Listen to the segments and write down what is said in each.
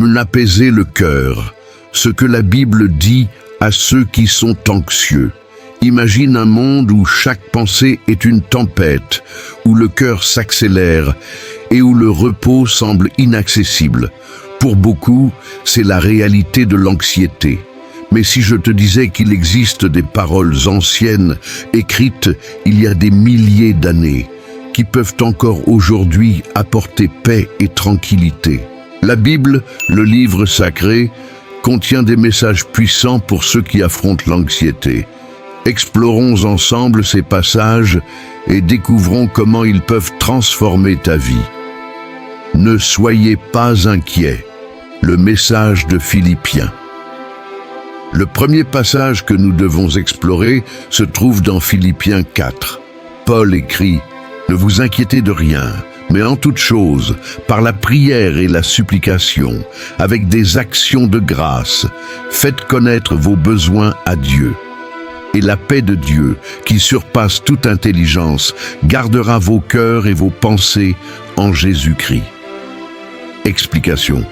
m'apaiser le cœur, ce que la Bible dit à ceux qui sont anxieux. Imagine un monde où chaque pensée est une tempête, où le cœur s'accélère et où le repos semble inaccessible. Pour beaucoup, c'est la réalité de l'anxiété. Mais si je te disais qu'il existe des paroles anciennes, écrites il y a des milliers d'années, qui peuvent encore aujourd'hui apporter paix et tranquillité. La Bible, le livre sacré, contient des messages puissants pour ceux qui affrontent l'anxiété. Explorons ensemble ces passages et découvrons comment ils peuvent transformer ta vie. Ne soyez pas inquiets. Le message de Philippiens. Le premier passage que nous devons explorer se trouve dans Philippiens 4. Paul écrit « Ne vous inquiétez de rien, mais en toute chose, par la prière et la supplication, avec des actions de grâce, faites connaître vos besoins à Dieu. Et la paix de Dieu, qui surpasse toute intelligence, gardera vos cœurs et vos pensées en Jésus-Christ. » Explication.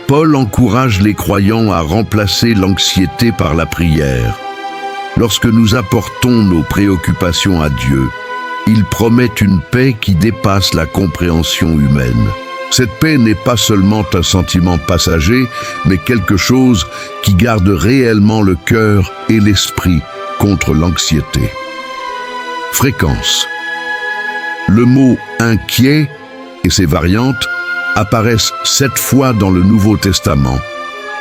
Paul encourage les croyants à remplacer l'anxiété par la prière. Lorsque nous apportons nos préoccupations à Dieu, il promet une paix qui dépasse la compréhension humaine. Cette paix n'est pas seulement un sentiment passager, mais quelque chose qui garde réellement le cœur et l'esprit contre l'anxiété. Fréquence. Le mot « inquiet » et ses variantes apparaissent 7 fois dans le Nouveau Testament,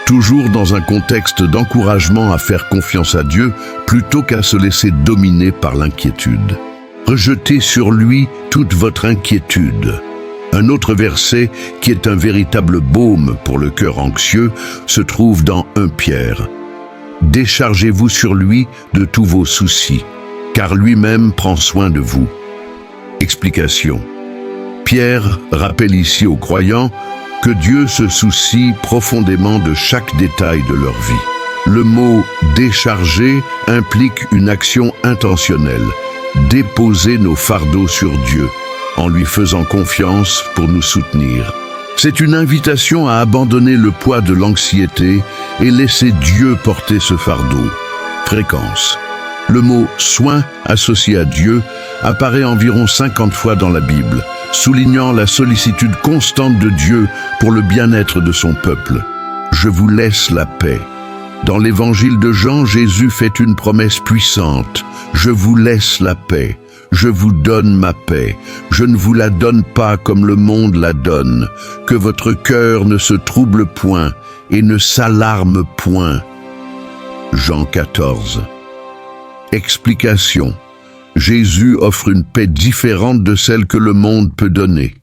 toujours dans un contexte d'encouragement à faire confiance à Dieu plutôt qu'à se laisser dominer par l'inquiétude. Rejetez sur lui toute votre inquiétude. Un autre verset, qui est un véritable baume pour le cœur anxieux, se trouve dans 1 Pierre. Déchargez-vous sur lui de tous vos soucis, car lui-même prend soin de vous. Explication. Pierre rappelle ici aux croyants que Dieu se soucie profondément de chaque détail de leur vie. Le mot « décharger » implique une action intentionnelle, déposer nos fardeaux sur Dieu, en lui faisant confiance pour nous soutenir. C'est une invitation à abandonner le poids de l'anxiété et laisser Dieu porter ce fardeau. Fréquence. Le mot « soin » associé à Dieu apparaît environ 50 fois dans la Bible, soulignant la sollicitude constante de Dieu pour le bien-être de son peuple. « Je vous laisse la paix ». Dans l'évangile de Jean, Jésus fait une promesse puissante. « Je vous laisse la paix, je vous donne ma paix, je ne vous la donne pas comme le monde la donne. Que votre cœur ne se trouble point et ne s'alarme point. » Jean 14. Explication. Jésus offre une paix différente de celle que le monde peut donner.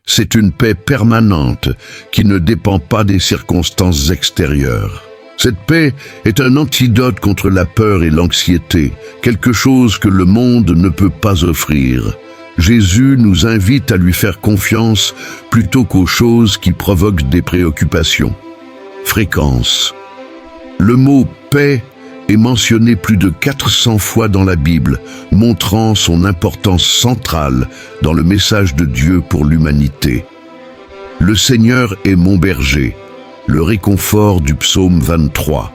C'est une paix permanente qui ne dépend pas des circonstances extérieures. Cette paix est un antidote contre la peur et l'anxiété, quelque chose que le monde ne peut pas offrir. Jésus nous invite à lui faire confiance plutôt qu'aux choses qui provoquent des préoccupations. Fréquence. Le mot « paix » est mentionné plus de 400 fois dans la Bible, montrant son importance centrale dans le message de Dieu pour l'humanité. Le Seigneur est mon berger, le réconfort du psaume 23.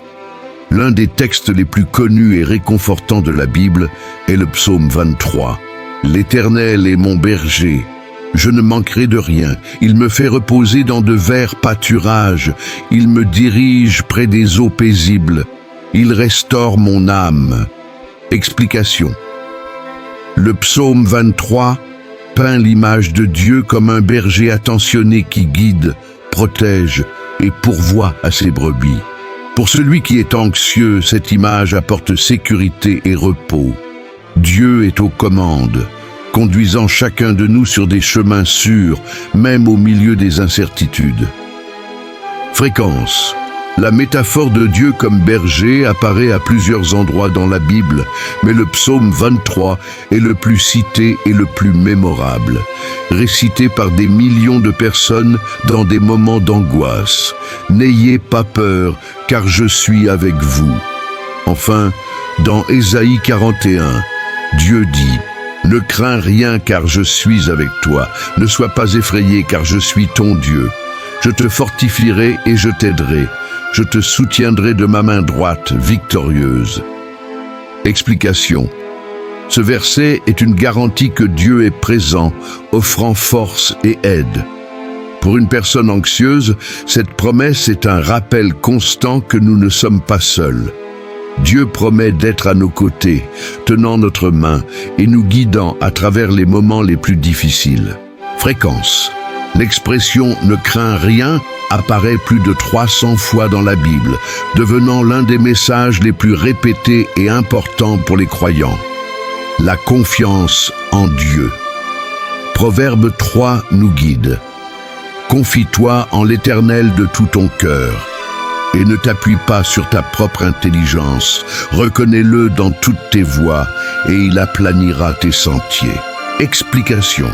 L'un des textes les plus connus et réconfortants de la Bible est le psaume 23. L'Éternel est mon berger, je ne manquerai de rien. Il me fait reposer dans de verts pâturages, il me dirige près des eaux paisibles. Il restaure mon âme. Explication. Le psaume 23 peint l'image de Dieu comme un berger attentionné qui guide, protège et pourvoit à ses brebis. Pour celui qui est anxieux, cette image apporte sécurité et repos. Dieu est aux commandes, conduisant chacun de nous sur des chemins sûrs, même au milieu des incertitudes. Fréquence. La métaphore de Dieu comme berger apparaît à plusieurs endroits dans la Bible, mais le psaume 23 est le plus cité et le plus mémorable, récité par des millions de personnes dans des moments d'angoisse. « N'ayez pas peur, car je suis avec vous ». Enfin, dans Ésaïe 41, Dieu dit « Ne crains rien, car je suis avec toi. Ne sois pas effrayé, car je suis ton Dieu. Je te fortifierai et je t'aiderai. Je te soutiendrai de ma main droite victorieuse. Explication. Ce verset est une garantie que Dieu est présent, offrant force et aide. Pour une personne anxieuse, cette promesse est un rappel constant que nous ne sommes pas seuls. Dieu promet d'être à nos côtés, tenant notre main et nous guidant à travers les moments les plus difficiles. Fréquence. L'expression « ne crains rien » apparaît plus de 300 fois dans la Bible, devenant l'un des messages les plus répétés et importants pour les croyants. La confiance en Dieu. Proverbe 3 nous guide. Confie-toi en l'Éternel de tout ton cœur et ne t'appuie pas sur ta propre intelligence. Reconnais-le dans toutes tes voies et il aplanira tes sentiers. Explication.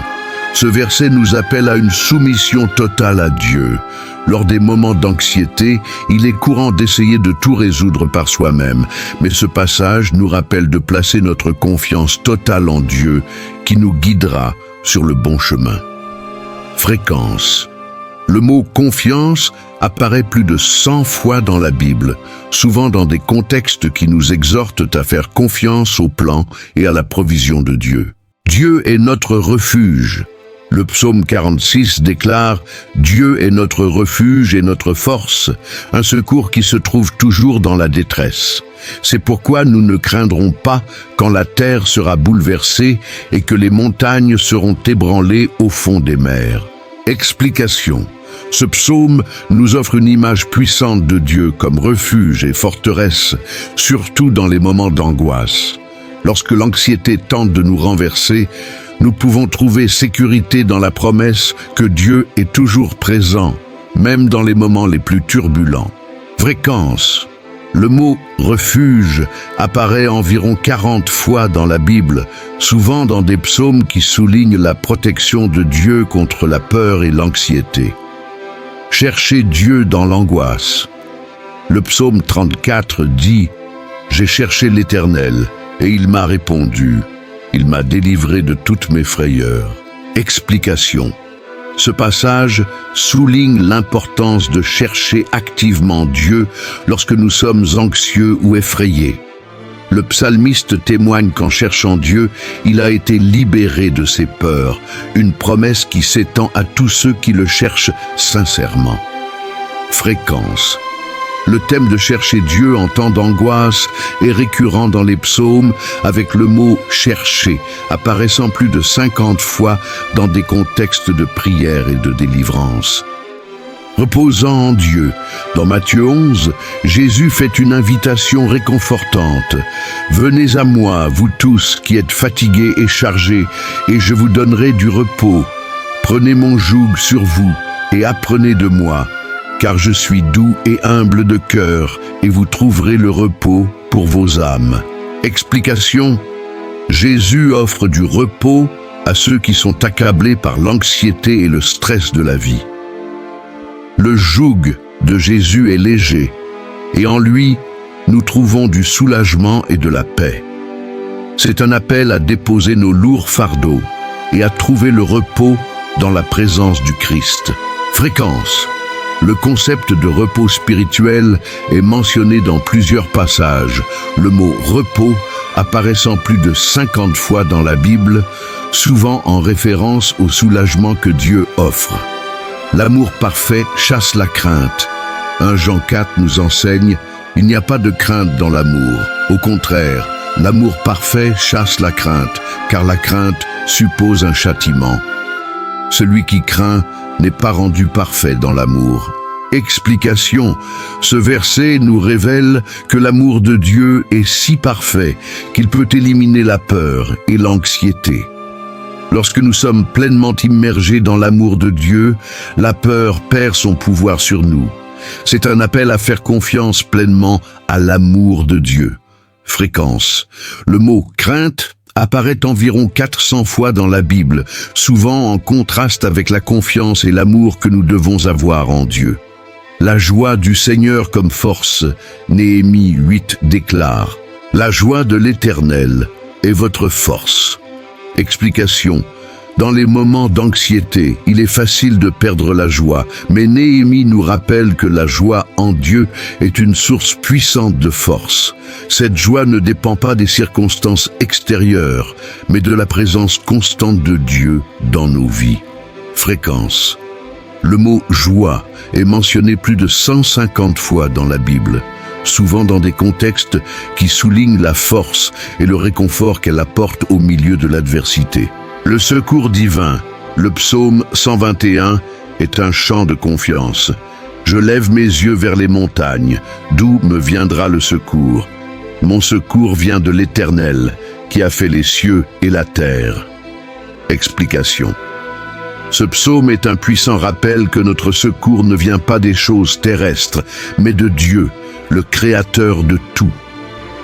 Ce verset nous appelle à une soumission totale à Dieu. Lors des moments d'anxiété, il est courant d'essayer de tout résoudre par soi-même, mais ce passage nous rappelle de placer notre confiance totale en Dieu qui nous guidera sur le bon chemin. Fréquence. Le mot « confiance » apparaît plus de 100 fois dans la Bible, souvent dans des contextes qui nous exhortent à faire confiance au plan et à la provision de Dieu. Dieu est notre refuge. Le psaume 46 déclare « Dieu est notre refuge et notre force, un secours qui se trouve toujours dans la détresse. C'est pourquoi nous ne craindrons pas quand la terre sera bouleversée et que les montagnes seront ébranlées au fond des mers. » Explication. Ce psaume nous offre une image puissante de Dieu comme refuge et forteresse, surtout dans les moments d'angoisse. Lorsque l'anxiété tente de nous renverser, nous pouvons trouver sécurité dans la promesse que Dieu est toujours présent, même dans les moments les plus turbulents. Fréquence. Le mot « refuge » apparaît environ 40 fois dans la Bible, souvent dans des psaumes qui soulignent la protection de Dieu contre la peur et l'anxiété. Cherchez Dieu dans l'angoisse. Le psaume 34 dit « J'ai cherché l'Éternel, et il m'a répondu. Il m'a délivré de toutes mes frayeurs. » Explication. Ce passage souligne l'importance de chercher activement Dieu lorsque nous sommes anxieux ou effrayés. Le psalmiste témoigne qu'en cherchant Dieu, il a été libéré de ses peurs, une promesse qui s'étend à tous ceux qui le cherchent sincèrement. Fréquence. Le thème de chercher Dieu en temps d'angoisse est récurrent dans les psaumes avec le mot « chercher » apparaissant plus de 50 fois dans des contextes de prière et de délivrance. Reposant en Dieu. Dans Matthieu 11, Jésus fait une invitation réconfortante. « Venez à moi, vous tous qui êtes fatigués et chargés, et je vous donnerai du repos. Prenez mon joug sur vous et apprenez de moi. Car je suis doux et humble de cœur, et vous trouverez le repos pour vos âmes. » Explication. Jésus offre du repos à ceux qui sont accablés par l'anxiété et le stress de la vie. Le joug de Jésus est léger, et en lui, nous trouvons du soulagement et de la paix. C'est un appel à déposer nos lourds fardeaux et à trouver le repos dans la présence du Christ. Fréquence. Le concept de repos spirituel est mentionné dans plusieurs passages, le mot « repos » apparaissant plus de 50 fois dans la Bible, souvent en référence au soulagement que Dieu offre. L'amour parfait chasse la crainte. 1 Jean 4 nous enseigne « Il n'y a pas de crainte dans l'amour. Au contraire, l'amour parfait chasse la crainte, car la crainte suppose un châtiment. Celui qui craint n'est pas rendu parfait dans l'amour. » Explication. Ce verset nous révèle que l'amour de Dieu est si parfait qu'il peut éliminer la peur et l'anxiété. Lorsque nous sommes pleinement immergés dans l'amour de Dieu, la peur perd son pouvoir sur nous. C'est un appel à faire confiance pleinement à l'amour de Dieu. Fréquence. Le mot « crainte » apparaît environ 400 fois dans la Bible, souvent en contraste avec la confiance et l'amour que nous devons avoir en Dieu. La joie du Seigneur comme force, Néhémie 8 déclare « La joie de l'Éternel est votre force. » Explication. Dans les moments d'anxiété, il est facile de perdre la joie, mais Néhémie nous rappelle que la joie en Dieu est une source puissante de force. Cette joie ne dépend pas des circonstances extérieures, mais de la présence constante de Dieu dans nos vies. Fréquence. Le mot « joie » est mentionné plus de 150 fois dans la Bible, souvent dans des contextes qui soulignent la force et le réconfort qu'elle apporte au milieu de l'adversité. Le secours divin, le psaume 121, est un chant de confiance. Je lève mes yeux vers les montagnes, d'où me viendra le secours. Mon secours vient de l'Éternel, qui a fait les cieux et la terre. Explication. Ce psaume est un puissant rappel que notre secours ne vient pas des choses terrestres, mais de Dieu, le Créateur de tout.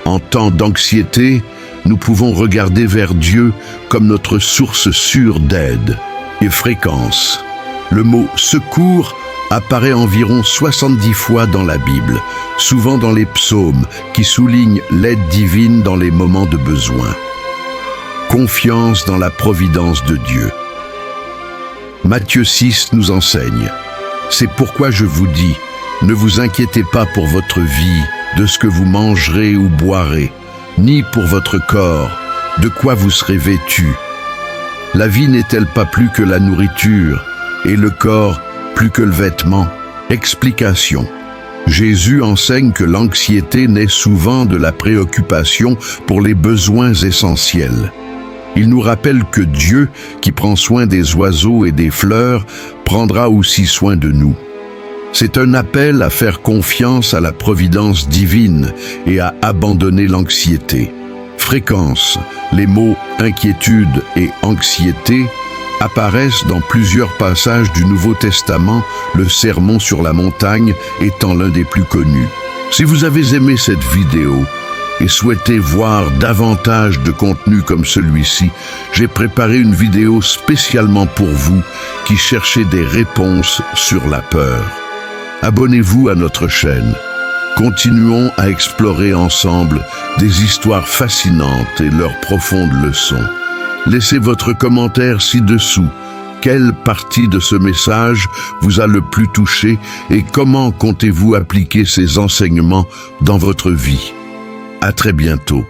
En temps d'anxiété, nous pouvons regarder vers Dieu comme notre source sûre d'aide. Et fréquence. Le mot « secours » apparaît environ 70 fois dans la Bible, souvent dans les psaumes, qui soulignent l'aide divine dans les moments de besoin. Confiance dans la providence de Dieu. Matthieu 6 nous enseigne. C'est pourquoi je vous dis, ne vous inquiétez pas pour votre vie, de ce que vous mangerez ou boirez, ni pour votre corps, de quoi vous serez vêtus. La vie n'est-elle pas plus que la nourriture, et le corps plus que le vêtement? Explication. Jésus enseigne que l'anxiété naît souvent de la préoccupation pour les besoins essentiels. Il nous rappelle que Dieu, qui prend soin des oiseaux et des fleurs, prendra aussi soin de nous. C'est un appel à faire confiance à la providence divine et à abandonner l'anxiété. Fréquence. Les mots « inquiétude » et « anxiété » apparaissent dans plusieurs passages du Nouveau Testament, le Sermon sur la montagne étant l'un des plus connus. Si vous avez aimé cette vidéo et souhaitez voir davantage de contenu comme celui-ci, j'ai préparé une vidéo spécialement pour vous qui cherchez des réponses sur la peur. Abonnez-vous à notre chaîne. Continuons à explorer ensemble des histoires fascinantes et leurs profondes leçons. Laissez votre commentaire ci-dessous. Quelle partie de ce message vous a le plus touché et comment comptez-vous appliquer ces enseignements dans votre vie? À très bientôt.